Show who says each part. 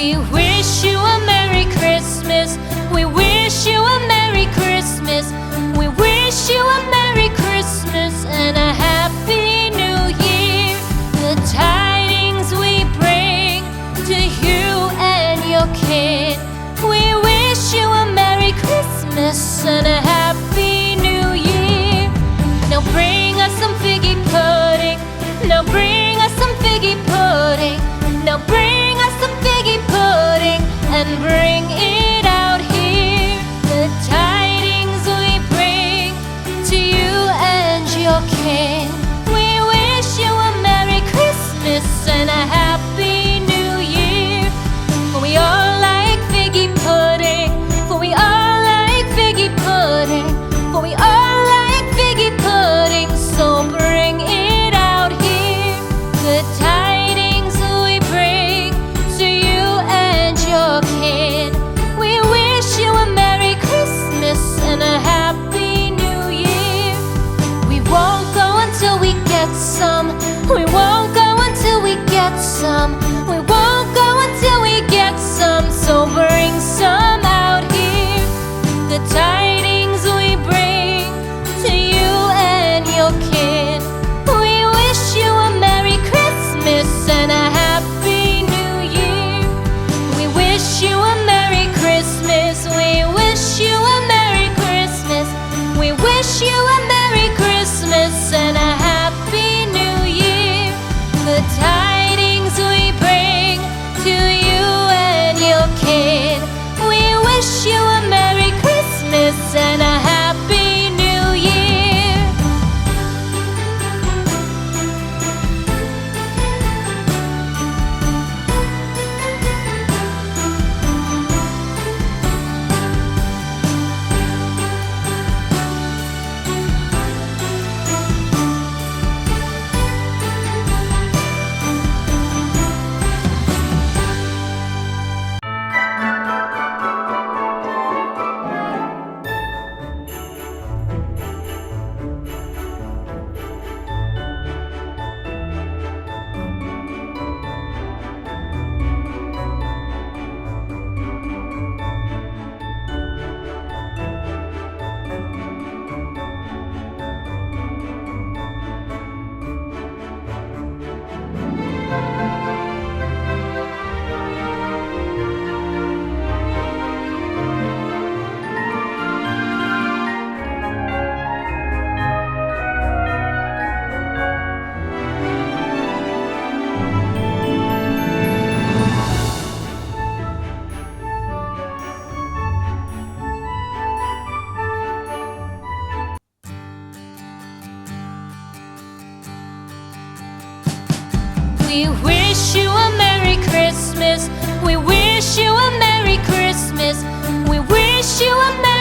Speaker 1: We wish you a Merry Christmas. We wish you a Merry Christmas. We wish you a Merry Christmas and a Happy New Year. The tidings we bring to you and your kid. We wish you a Merry Christmas and a Happy New Year. Now bring us some figgy pudding. Now bring us some figgy pudding. Now bring us some figgy pudding and bring it out here. The tidings we bring to you and your kin. We wish you a Merry Christmas and a Happy New Year. For we all like figgy pudding. For we all like figgy pudding. For we all like figgy pudding. So bring it out here. The tidings we bring to you and your kin. We wish you a Merry Christmas and a Happy New Year. We won't go until we get some. We won't go until we get some. We won't go until we get some. So bring some out here. The tidings we bring to you and your kin. We wish you a Merry Christmas and a Happy New Year. We wish you a Merry Christmas. We wish you a Merry Christmas. We wish you a Merry Christmas and a Happy New Year. The tidings we bring to you and your kid. We wish you a Merry Christmas and a Happy New Year. We wish you a Merry Christmas. We wish you a Merry Christmas. We wish you a Merry